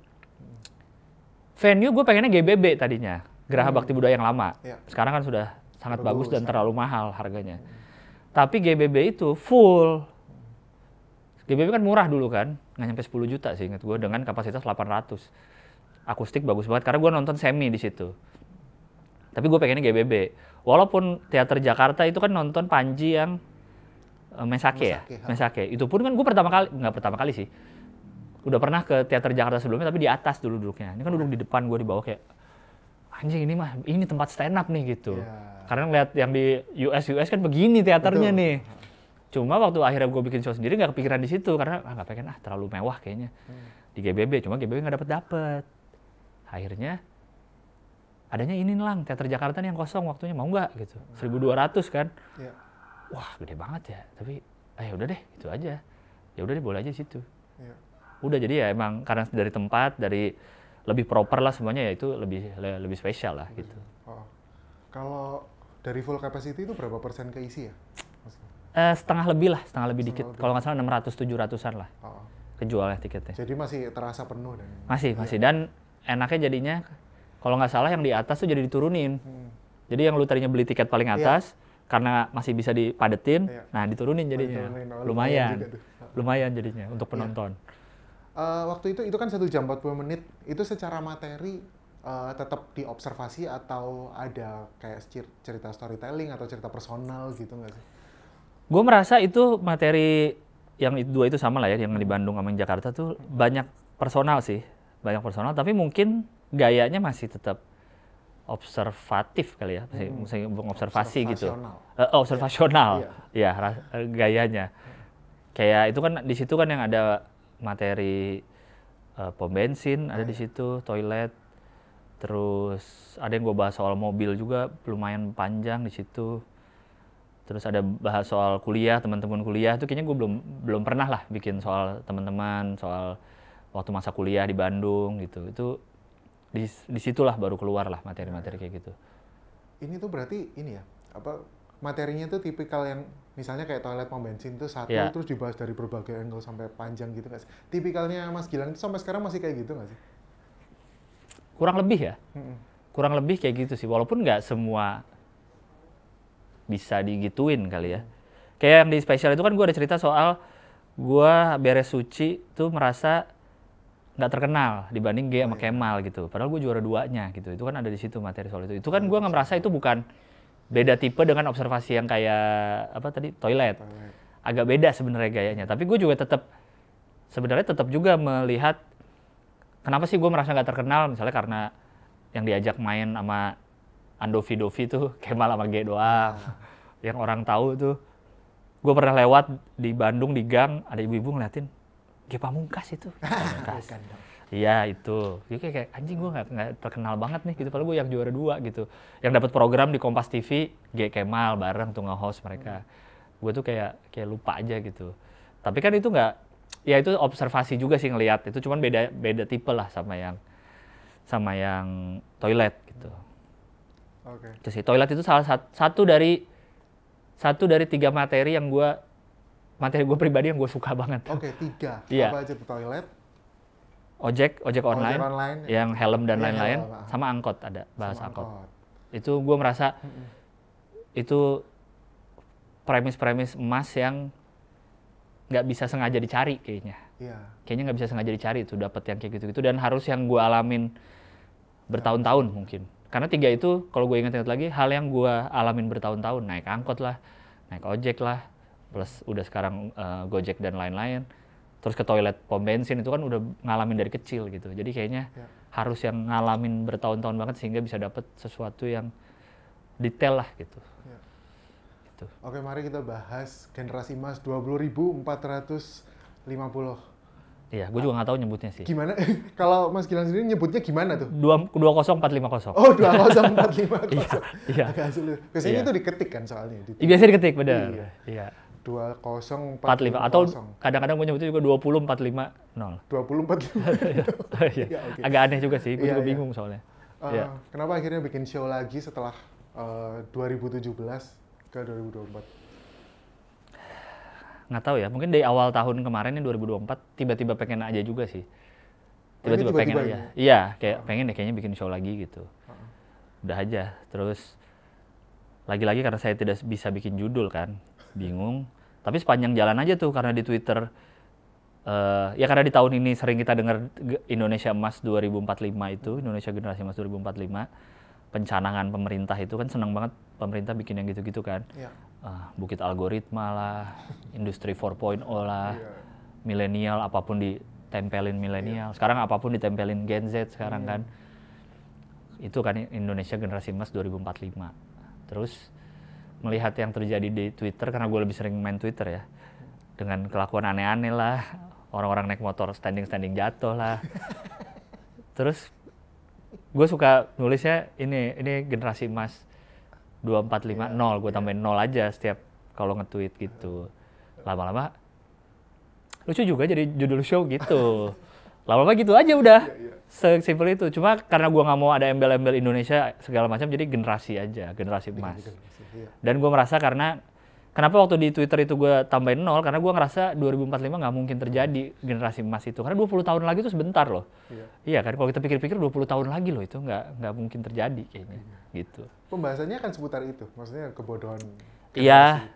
venue gue pengennya GBB tadinya, Geraha Bakti Budaya yang lama. Sekarang kan sudah sangat bagus dan terlalu mahal harganya. Tapi GBB itu full. GBB kan murah dulu kan, nggak nyampe 10 juta sih ingat gue, dengan kapasitas 800. Akustik bagus banget karena gue nonton semi di situ. Tapi gue pengennya GBB. Walaupun teater Jakarta itu kan nonton Panji yang Mesake. Mesake. Itu pun kan gue nggak pertama kali sih. Udah pernah ke teater Jakarta sebelumnya tapi di atas dulu duduknya. Ini kan duduk di depan, gue di bawah kayak anjing ini tempat stand up nih gitu. Karena ngeliat yang di US kan begini teaternya nih. Cuma waktu akhirnya gue bikin show sendiri nggak kepikiran di situ karena nggak pengen terlalu mewah kayaknya di GBB. Cuma GBB nggak dapet. Akhirnya adanya ini lang, Teater Jakarta nih yang kosong waktunya, mau nggak gitu. 1.200 kan. Iya. Wah gede banget ya. Tapi udah deh itu aja. Ya udah deh boleh aja situ. Iya. Udah jadi ya emang karena dari tempat, dari lebih proper lah semuanya ya itu lebih spesial lah gitu. Oh. Kalau dari full capacity itu berapa persen keisi ya? Setengah lebih dikit. Lebih. Kalau nggak salah 600-700-an lah Oh. kejual ya tiketnya. Jadi masih terasa penuh dan Masih. Dan enaknya jadinya kalau nggak salah yang di atas tuh jadi diturunin. Jadi yang lu tadinya beli tiket paling atas karena masih bisa dipadetin, nah diturunin jadinya. Lumayan jadinya untuk penonton. Waktu itu kan 1 jam 40 menit. Itu secara materi tetap diobservasi atau ada kayak cerita storytelling atau cerita personal gitu nggak sih? Gue merasa itu materi yang dua itu sama lah ya, yang di Bandung sama yang Jakarta tuh banyak personal, tapi mungkin gayanya masih tetap observatif kali ya, masih observasi gitu. Observasional, ya gayanya. Kayak itu kan di situ kan yang ada materi pom bensin, ada di situ toilet, terus ada yang gue bahas soal mobil juga lumayan panjang di situ. Terus ada bahas soal kuliah, teman-teman kuliah itu kayaknya gue belum pernah lah bikin soal teman-teman, soal waktu masa kuliah di Bandung gitu. Itu di situlah baru keluar lah materi-materi kayak gitu. Ini tuh berarti ini ya, materinya tuh tipikal yang misalnya kayak toilet pom bensin tuh satu terus dibahas dari berbagai angle sampai panjang gitu nggak sih? Tipikalnya Mas Gilang itu sampai sekarang masih kayak gitu nggak sih? Kurang lebih ya. Kurang lebih kayak gitu sih, walaupun nggak semua bisa digituin kali ya. Kayak yang di spesial itu kan gue ada cerita soal gue beres suci tuh merasa nggak terkenal dibanding G sama Kemal gitu. Padahal gue juara 2-nya gitu. Itu kan ada di situ materi soal itu. Itu kan gue nggak merasa itu bukan beda tipe dengan observasi yang kayak apa tadi toilet. Agak beda sebenarnya gayanya. Tapi gue juga sebenarnya tetap juga melihat kenapa sih gue merasa nggak terkenal. Misalnya karena yang diajak main sama Andovi Dovi tuh Kemal sama G doang. Yang orang tahu tuh. Gue pernah lewat di Bandung di gang, ada ibu-ibu ngeliatin G Pamungkas itu. Pamungkas. Iya itu. Jadi kayak anjing gue nggak terkenal banget nih gitu. Padahal gue yang juara 2 gitu. Yang dapat program di Kompas TV G Kemal bareng tuh nge-host mereka. Gue tuh kayak lupa aja gitu. Tapi kan itu nggak, ya itu observasi juga sih ngelihat. Itu cuman beda tipe lah sama yang toilet gitu. Oke. Itu sih toilet itu salah satu dari 3 materi yang materi gue pribadi yang gue suka banget. Oke, 3. Iya. Apa aja tuh? Toilet? Ojek online, yang helm dan lain-lain, sama angkot ada bahas angkot. Itu gue merasa itu premis emas yang nggak bisa sengaja dicari kayaknya. Iya. Kayaknya nggak bisa sengaja dicari itu dapat yang kayak gitu-gitu dan harus yang gue alamin bertahun-tahun mungkin. Karena 3 itu kalau gue ingat-ingat lagi hal yang gue alamin bertahun-tahun, naik angkot lah, naik ojek lah, plus udah sekarang Gojek dan lain-lain. Terus ke toilet pom bensin itu kan udah ngalamin dari kecil gitu. Jadi kayaknya harus yang ngalamin bertahun-tahun banget sehingga bisa dapet sesuatu yang detail lah gitu. Ya. Gitu. Oke, mari kita bahas generasi emas 20.450. Iya, gue juga nggak tahu nyebutnya sih. Gimana? Kalau Mas Gilang sendiri nyebutnya gimana tuh? 20450. Oh, 20450. Iya. Agak sulit. Biasanya itu diketik kan soalnya. Biasanya diketik, benar. Iya. 20450. Atau kadang-kadang gue nyebutnya juga 20450. 20450. Iya. Agak aneh juga sih, gue juga bingung soalnya. Kenapa akhirnya bikin show lagi setelah 2017 ke 2024? Nggak tahu ya, mungkin dari awal tahun kemarin nih 2024 tiba-tiba pengen aja juga sih. Tiba-tiba pengen aja. Iya, kayak pengen deh kayaknya bikin show lagi gitu. Udah aja. Terus lagi-lagi karena saya tidak bisa bikin judul kan, bingung. Tapi sepanjang jalan aja tuh karena di Twitter ya karena di tahun ini sering kita dengar Indonesia Emas 2045 itu, Indonesia Generasi Emas 2045. Pencanangan pemerintah itu kan senang banget pemerintah bikin yang gitu-gitu kan. Iya. Bukit algoritma lah, industri 4.0 lah, milenial apapun ditempelin milenial. Sekarang apapun ditempelin Gen Z sekarang kan. Itu kan Indonesia Generasi Emas 2045. Terus melihat yang terjadi di Twitter, karena gue lebih sering main Twitter ya, dengan kelakuan aneh-aneh lah, orang-orang naik motor standing jatuh lah. Terus gue suka nulisnya ini generasi emas 2450, gue tambahin 0 aja setiap kalau nge-tweet gitu. Lama-lama lucu juga jadi judul show gitu. Lama-lama gitu aja udah. Sesimpel itu. Cuma karena gue nggak mau ada embel-embel Indonesia segala macam, jadi generasi aja, generasi emas. Dan gue merasa kenapa waktu di Twitter itu gue tambahin 0, karena gue ngerasa 2045 nggak mungkin terjadi generasi emas itu. Karena 20 tahun lagi itu sebentar loh. Iya kan, kalau kita pikir-pikir 20 tahun lagi loh itu nggak mungkin terjadi kayaknya. Gitu. Pembahasannya kan seputar itu, maksudnya kebodohan. Iya,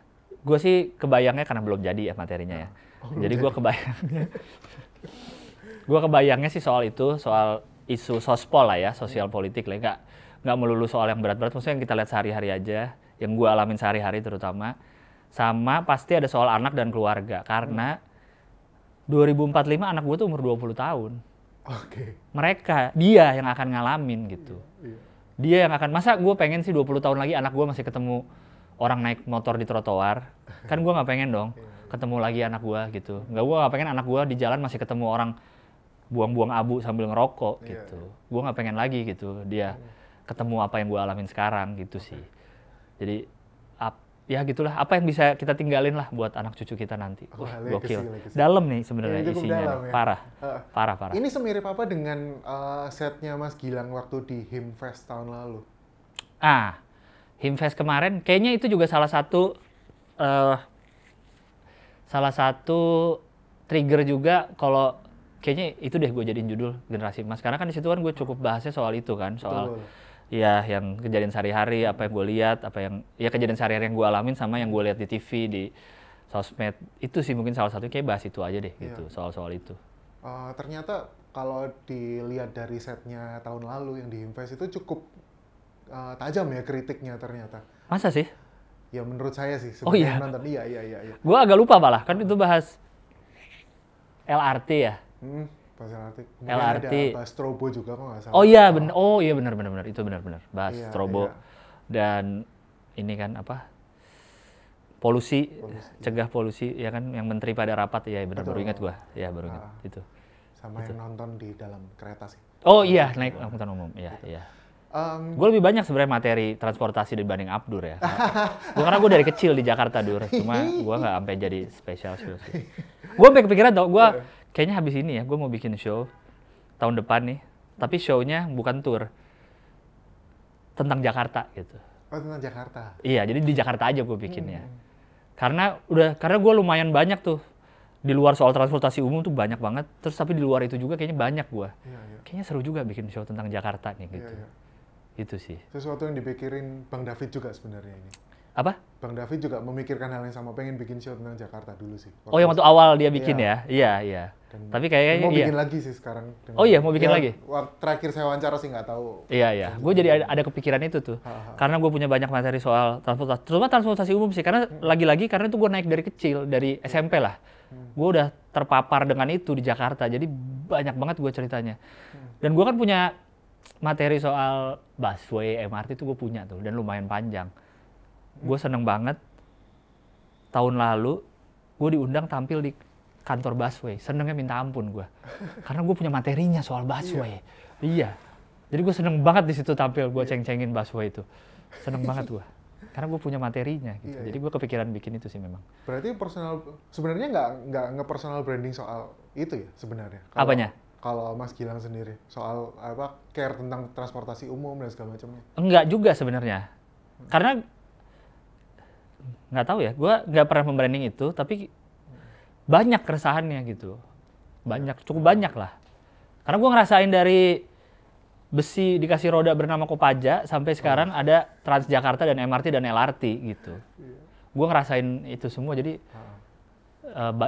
gue sih kebayangnya karena belum jadi ya materinya ya. Jadi gue kebayangnya sih soal itu, soal isu sospol lah ya, sosial politik lah, nggak melulu soal yang berat-berat, maksudnya yang kita lihat sehari-hari aja, yang gue alamin sehari-hari terutama, sama pasti ada soal anak dan keluarga, karena 2045 anak gue tuh umur 20 tahun. Dia yang akan ngalamin gitu. Dia yang akan, masa gue pengen sih 20 tahun lagi anak gue masih ketemu orang naik motor di trotoar, kan gue nggak pengen dong ketemu lagi anak gue gitu. Gue nggak pengen anak gue di jalan masih ketemu orang buang-buang abu sambil ngerokok gitu. Gue nggak pengen lagi gitu dia ketemu apa yang gue alamin sekarang gitu sih. Jadi ya gitulah, apa yang bisa kita tinggalin lah buat anak cucu kita nanti. Gokil. Dalam nih sebenarnya isinya nih. Parah. Ini semirip apa dengan setnya Mas Gilang waktu di Himfest tahun lalu? Himfest kemarin kayaknya itu juga salah satu trigger juga, kalau kayaknya itu deh gue jadiin judul generasi emas, karena kan di situ kan gue cukup bahasnya soal itu kan, soal ya yang kejadian sehari-hari, apa yang gue lihat, kejadian sehari-hari yang gue alamin sama yang gue lihat di TV, di sosmed, itu sih mungkin salah satu, kayak bahas itu aja deh gitu, soal itu. Ternyata kalau dilihat dari setnya tahun lalu yang di Himfest itu cukup tajam ya kritiknya ternyata. Masa sih? Ya menurut saya sih sebenarnya nonton. Iya. Gue agak lupa malah, kan itu bahas LRT ya. Bahas LRT. LRT. Ada bahas Strobo juga kok nggak salah. Benar. Itu benar. Bahas Strobo. Dan ini kan apa? Polusi. Cegah polusi ya kan, yang menteri pada rapat ya, benar, baru ingat gue. Ya baru ingat itu. Sama yang nonton di dalam kereta sih. Naik angkutan umum. Iya. Gue lebih banyak sebenarnya materi transportasi dibanding Abdur ya. Karena gue dari kecil di Jakarta, Dur. Cuma gue nggak sampai jadi spesial show sih. Gue sampai kepikiran tau, gue kayaknya habis ini ya, gue mau bikin show tahun depan nih. Tapi show-nya bukan tour, tentang Jakarta gitu. Tentang Jakarta? Iya, jadi di Jakarta aja gue bikinnya. Karena gue lumayan banyak tuh. Di luar soal transportasi umum tuh banyak banget. Terus tapi di luar itu juga kayaknya banyak gue. Kayaknya seru juga bikin show tentang Jakarta nih gitu. Itu sih. Sesuatu yang dipikirin Bang David juga sebenarnya ini. Apa? Bang David juga memikirkan hal yang sama, pengen bikin show tentang Jakarta dulu sih. Yang waktu awal dia bikin ya? Iya. Tapi kayaknya mau bikin lagi sih sekarang. Mau bikin lagi? Terakhir saya wawancara sih nggak tahu. Iya. Gue jadi ada kepikiran itu tuh. Karena gue punya banyak materi soal transportasi. Terutama transportasi umum sih. Karena lagi-lagi karena itu gue naik dari kecil, dari SMP lah. Gue udah terpapar dengan itu di Jakarta. Jadi banyak banget gue ceritanya. Dan gue kan punya materi soal busway, MRT itu gue punya tuh. Dan lumayan panjang. Gue seneng banget, tahun lalu gue diundang tampil di kantor busway. Senengnya minta ampun gue, karena gue punya materinya soal busway. Iya. Jadi gue seneng banget di situ tampil, gue ceng-cengin busway itu. Seneng banget gue, karena gue punya materinya. Gitu. Jadi gue kepikiran bikin itu sih memang. Berarti sebenarnya nggak nge-personal branding soal itu ya sebenarnya? Apanya? Kalau Mas Gilang sendiri soal care tentang transportasi umum dan segala macamnya? Enggak juga sebenarnya, karena nggak tahu ya, gue nggak pernah membranding itu, tapi banyak keresahannya gitu, cukup banyak lah. Karena gue ngerasain dari besi dikasih roda bernama Kopaja sampai sekarang ada Transjakarta dan MRT dan LRT gitu. Gue ngerasain itu semua, jadi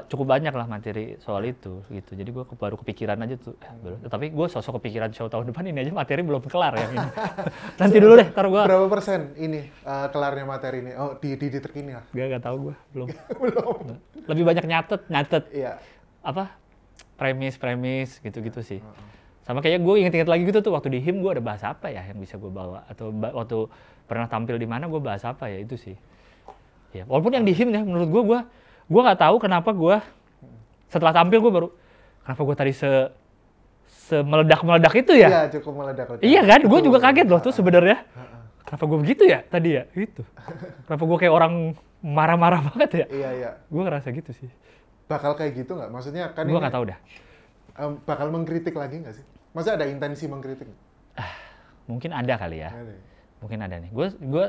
cukup banyak lah materi soal itu gitu. Jadi gue baru kepikiran aja tuh. Tapi gue sosok kepikiran show tahun depan ini aja materi belum kelar yang ini. Nanti dulu deh, ntar gue. Berapa persen ini kelarnya materi ini? Oh di terkini lah. Gak tahu gue, belum. Lebih banyak nyatet. Iya. Apa? Premis gitu-gitu sih. Sama kayak gue inget-inget lagi gitu tuh, waktu di HIM gue ada bahas apa ya yang bisa gue bawa, atau waktu pernah tampil di mana gue bahas apa ya, itu sih. Ya, walaupun yang di HIM ya, menurut gue nggak tahu kenapa gue setelah tampil gue baru kenapa gue tadi semeledak-meledak itu ya? Iya, cukup meledak-ledak. Iya kan, gue juga kaget loh tuh sebenarnya. Kenapa gue begitu ya tadi ya? Gitu. Kenapa gue kayak orang marah-marah banget ya? Iya, iya. Gue ngerasa gitu sih. Bakal kayak gitu nggak? Maksudnya kan Gue nggak tahu dah. Bakal mengkritik lagi nggak sih? Maksudnya ada intensi mengkritik? Mungkin ada kali ya. Ada ya? Mungkin ada nih. Gue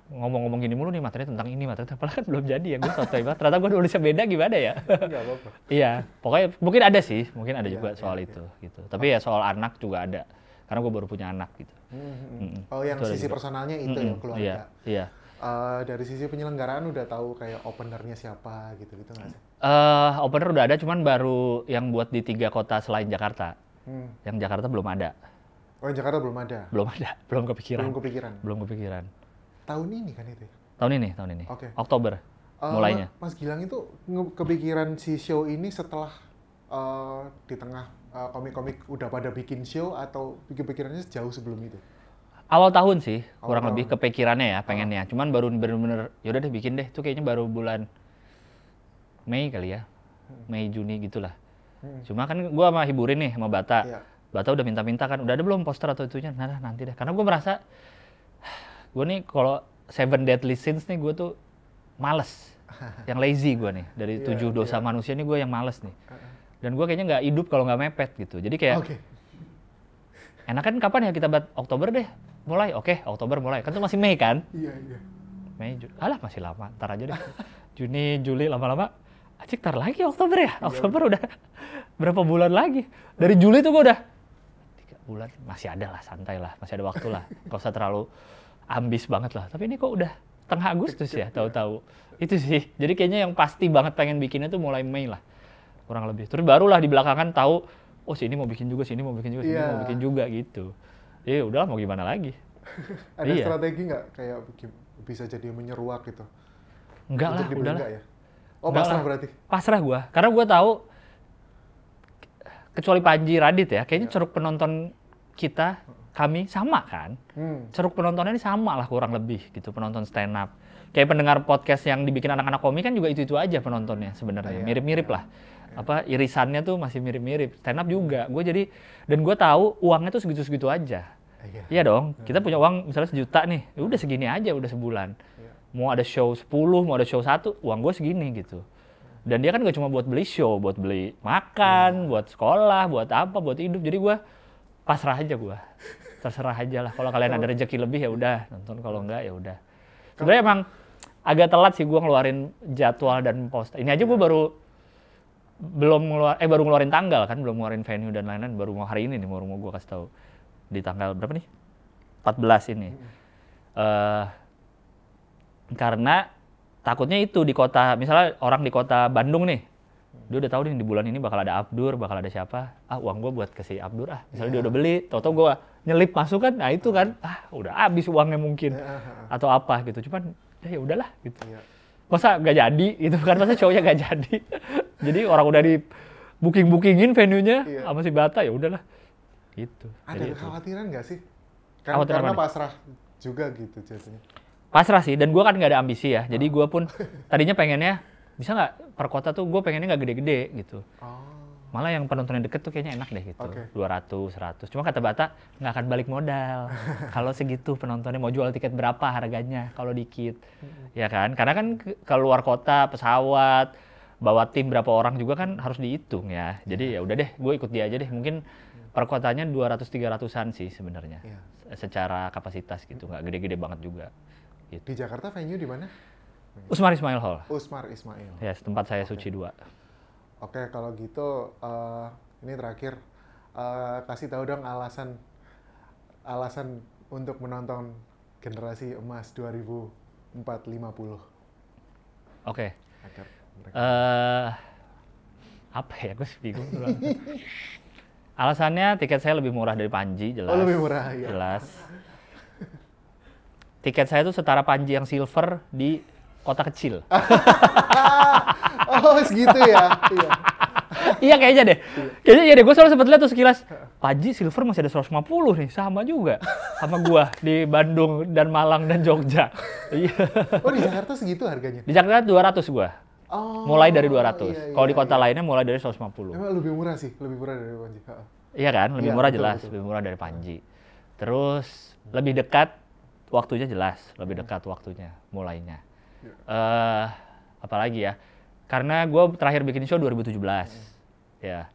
ngomong-ngomong gini mulu nih materi tentang ini, materi padahal kan belum jadi ya. Gue sotoy banget. Ternyata gue nulisnya beda gimana ya? Nggak apa-apa. Iya, pokoknya mungkin ada sih. Mungkin ada Iya, juga iya, soal iya. itu gitu. Tapi ya soal anak juga ada. Karena gue baru punya anak gitu. Oh, yang Itu ada sisi juga. personalnya itu ya, keluarga. Iya, iya. Dari sisi penyelenggaraan udah tahu kayak openernya siapa gitu-gitu nggak sih? Opener udah ada, cuman baru yang buat di 3 kota selain Jakarta. Yang Jakarta belum ada. Oh, yang Jakarta belum ada? Belum ada, belum kepikiran. Belum kepikiran? Belum kepikiran. Tahun ini kan itu ya? Tahun ini. Oke. Oktober mulainya. Mas Gilang itu kepikiran si show ini setelah di tengah komik-komik udah pada bikin show atau pikirannya jauh sebelum itu? Awal tahun sih, kurang Awal lebih tahun. kepikirannya ya, pengennya. Cuman baru bener-bener, yaudah deh bikin deh. Itu kayaknya baru bulan Mei kali ya. Mei, Juni gitulah. Cuma kan gue sama hiburin nih, sama Bata. Iya. Bata udah minta-minta kan, udah ada belum poster atau itunya? Nah, nanti deh. Karena gue merasa, gue nih kalau Seven Deadly Sins nih, gue tuh males. Yang lazy gue nih. Dari 7 dosa manusia nih, gue yang males nih. Dan gue kayaknya nggak hidup kalau nggak mepet gitu. Jadi kayak, Oke. enakan kapan ya kita buat Oktober deh? Mulai, oke, Oktober mulai. Kan itu masih Mei kan? Iya, iya. Mei, alah masih lama, ntar aja deh. Juni, Juli, lama-lama, acik ntar lagi Oktober ya? Oktober udah berapa bulan lagi? Dari Juli tuh gue udah 3 bulan, masih ada lah, santai lah, masih ada waktu lah. Gak usah terlalu ambis banget lah. Tapi ini kok udah tengah Agustus ya, tahu-tahu. Itu sih, jadi kayaknya yang pasti banget pengen bikinnya tuh mulai Mei lah, kurang lebih. Terus barulah di belakangan tahu, oh sini mau bikin juga, sini mau bikin juga, sini Iya. mau bikin juga gitu. Ya udahlah mau gimana lagi. Ada Iya. strategi nggak kayak bisa jadi menyeruak gitu? Enggak lah, Untuk dibeli udahlah. nggak ya? Oh, Enggak pasrah lah. berarti? Pasrah gue, karena gue tahu kecuali Panji Radit ya, kayaknya ceruk penonton kita, kami sama kan. Ceruk penontonnya ini sama lah kurang lebih gitu, penonton stand up. Kayak pendengar podcast yang dibikin anak-anak komik kan juga itu-itu aja penontonnya sebenarnya, Iya, mirip-mirip lah. Apa irisannya tuh masih mirip-mirip. Stand up juga, gue jadi, dan gue tahu uangnya tuh segitu-segitu aja. Iya dong, kita punya uang misalnya 1 juta nih, ya udah segini aja, udah sebulan. Mau ada show 10, mau ada show 1, uang gue segini gitu. Dan dia kan gak cuma buat beli show, buat beli makan, buat sekolah, buat apa, buat hidup. Jadi gue pasrah aja gue. Terserah aja lah. Kalau kalian ada rezeki lebih ya udah nonton, kalau enggak ya udah. Sebenarnya emang agak telat sih gue ngeluarin jadwal dan post. Ini aja gue baru ngeluarin tanggal kan, belum ngeluarin venue dan lain-lain, baru mau hari ini nih baru mau gue kasih tahu. Di tanggal berapa nih? 14 ini. Karena takutnya itu di kota, misalnya orang di kota Bandung nih, dia udah tahu nih di bulan ini bakal ada Abdur, bakal ada siapa, uang gue buat kasih Abdur misalnya dia udah beli, tau-tau gue nyelip masuk kan, nah itu kan, udah habis uangnya mungkin, atau apa gitu, cuman ya udahlah gitu. Masa gak jadi gitu kan, masa show-nya gak jadi. Jadi orang udah di booking-bookingin venue-nya sama si Bata, ya udahlah gitu. Ada Jadi kekhawatiran nggak sih? Kekhawatiran Karena apa nih? pasrah juga gitu jadinya. Pasrah sih, dan gue kan nggak ada ambisi ya, jadi gue pun tadinya pengennya, bisa nggak per kota tuh gue pengennya nggak gede-gede gitu. Malah yang penontonnya deket tuh kayaknya enak deh gitu, 200, 100. Cuma kata Bata, nggak akan balik modal. Kalau segitu penontonnya mau jual tiket berapa harganya, kalau dikit. Ya kan, karena kan ke luar kota, pesawat, bawa tim berapa orang juga kan harus dihitung ya. Jadi ya udah deh, gue ikut dia aja deh, mungkin per kotanya 200-300-an sih sebenarnya. Secara kapasitas gitu, nggak gede-gede banget juga. Gitu. Di Jakarta venue di mana? Usmar Ismail Hall. Usmar Ismail. Ya, tempat saya Suci 2. Oke, kalau gitu ini terakhir kasih tahu dong alasan untuk menonton Generasi Emas 2050. Oke. Agar mereka... Apa ya? Gue bingung. Alasannya tiket saya lebih murah dari Panji, jelas. Oh, lebih murah, ya. Jelas. Tiket saya tuh setara Panji yang silver di kota kecil. Oh, segitu ya? Iya. Iya kayaknya deh. Kayaknya iya deh, gue selalu sempat lihat tuh sekilas. Panji Silver masih ada 150 nih, sama juga. Sama gua di Bandung dan Malang dan Jogja. Iya. Oh di Jakarta segitu harganya? Di Jakarta 200 gua. Oh, Mulai dari 200. iya, Kalau di kota iya. lainnya mulai dari 150. Emang lebih murah sih, lebih murah dari Panji. Iya kan, lebih Iya, murah betul, jelas, betul. lebih murah dari Panji. Terus lebih dekat waktunya jelas, lebih dekat waktunya mulainya. Apalagi ya, karena gue terakhir bikin show 2017, ya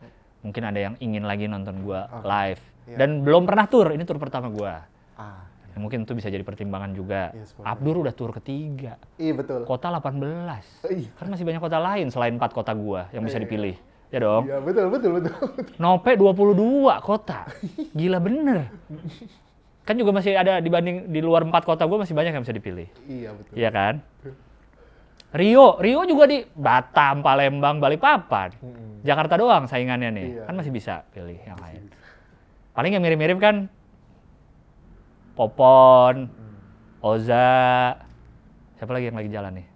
mungkin ada yang ingin lagi nonton gue live Iya. dan belum pernah tour, ini tour pertama gue. Ah, Mungkin itu bisa jadi pertimbangan juga. Yes, boleh. Abdur udah tour ketiga, iya betul. kota 18, Iya. kan masih banyak kota lain selain 4 kota gue yang bisa Iya. dipilih, ya dong. Iya betul. Nope 22 kota. Gila bener. Kan juga masih ada dibanding di luar 4 kota gue masih banyak yang bisa dipilih. Iya betul. Iya kan? Rio juga di Batam, Palembang, Balikpapan. Jakarta doang saingannya nih. Iya. Kan masih bisa pilih yang lain. Paling yang mirip-mirip kan Popon, Oza. Siapa lagi yang lagi jalan nih?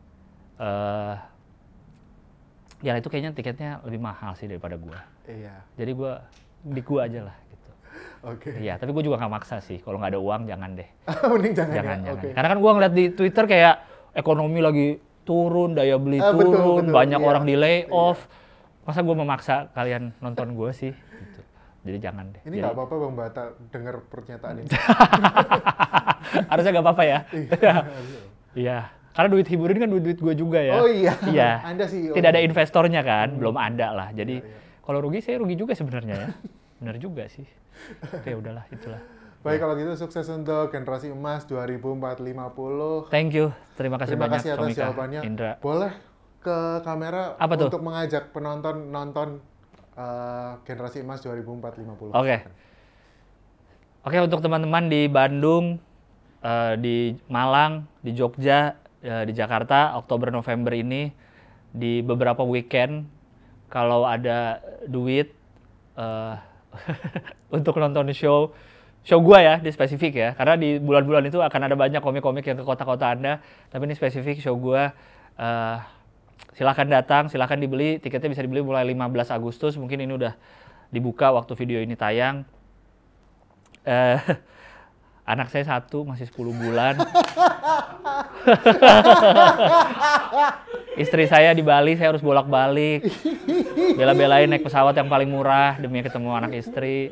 Ya itu kayaknya tiketnya lebih mahal sih daripada gua. Iya. Jadi di gua aja lah gitu. Oke. Iya, tapi gua juga nggak maksa sih. Kalau nggak ada uang jangan deh. Mending jangan, Jangan. ya. Oke. Karena kan gua ngeliat di Twitter kayak ekonomi lagi turun, daya beli Betul, turun, betul, banyak iya. orang di layoff. Masa gua memaksa kalian nonton gua sih? Gitu. Jadi jangan deh. Ini nggak apa-apa Bang Bata dengar pernyataan ini. Harusnya nggak apa-apa ya. Iya. Karena duit hiburan kan duit gue juga ya. Oh iya. Iya. Anda CEO. Tidak ada investornya kan, belum ada lah. Jadi Iya. kalau rugi saya rugi juga sebenarnya ya. Benar juga sih. Oke, udahlah itulah. Baik kalau gitu sukses untuk generasi emas 2050. Thank you. Terima kasih Terima banyak kasih atas Tomika, jawabannya. Indra. Boleh ke kamera Apa tuh? untuk mengajak penonton nonton generasi emas 2050. Oke, untuk teman-teman di Bandung, di Malang, di Jogja, di Jakarta, Oktober November ini, di beberapa weekend, kalau ada duit untuk nonton show gua ya, di spesifik ya, karena di bulan-bulan itu akan ada banyak komik-komik yang ke kota-kota Anda, tapi ini spesifik show gua. Silakan datang, silakan dibeli, tiketnya bisa dibeli mulai 15 Agustus, mungkin ini udah dibuka waktu video ini tayang. Anak saya 1 masih 10 bulan. Istri saya di Bali, saya harus bolak-balik. Bela-belain naik pesawat yang paling murah demi ketemu anak istri.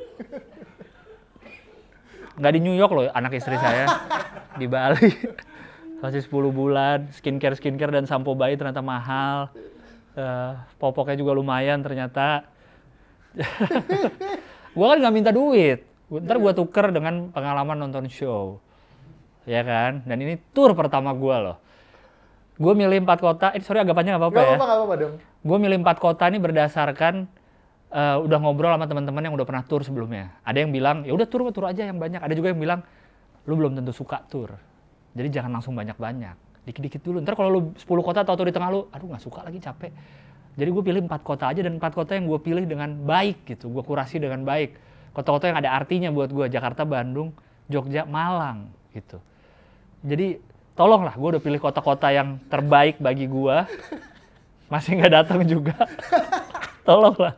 Nggak di New York loh anak istri saya, di Bali. Masih 10 bulan, skincare dan sampo bayi ternyata mahal. Popoknya juga lumayan ternyata. Gue kan nggak minta duit. Ntar gue tuker dengan pengalaman nonton show. Ya kan? Dan ini tour pertama gue loh. Gue milih 4 kota, sorry agak panjang nggak apa-apa ya. Nggak apa-apa dong. Gue milih 4 kota ini berdasarkan udah ngobrol sama teman-teman yang udah pernah tour sebelumnya. Ada yang bilang, ya udah tour aja yang banyak. Ada juga yang bilang, lu belum tentu suka tour. Jadi jangan langsung banyak-banyak. Dikit-dikit dulu. Ntar kalau lu 10 kota atau di tengah lu, aduh nggak suka lagi, capek. Jadi gue pilih 4 kota aja, dan 4 kota yang gue pilih dengan baik gitu. Gue kurasi dengan baik. Kota-kota yang ada artinya buat gue. Jakarta, Bandung, Jogja, Malang gitu. Jadi tolonglah, gue udah pilih kota-kota yang terbaik bagi gue. Masih nggak datang juga. Tolonglah.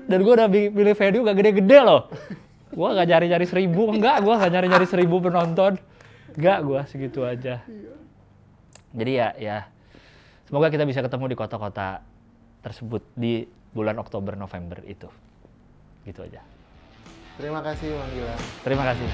Dan gue udah pilih venue gak gede-gede loh. Gue gak nyari-nyari 1000, enggak. Gue gak nyari-nyari 1000 penonton. Enggak, gue segitu aja. Jadi ya semoga kita bisa ketemu di kota-kota tersebut di bulan Oktober November itu. Gitu aja. Terima kasih Bang Gilang. Terima kasih.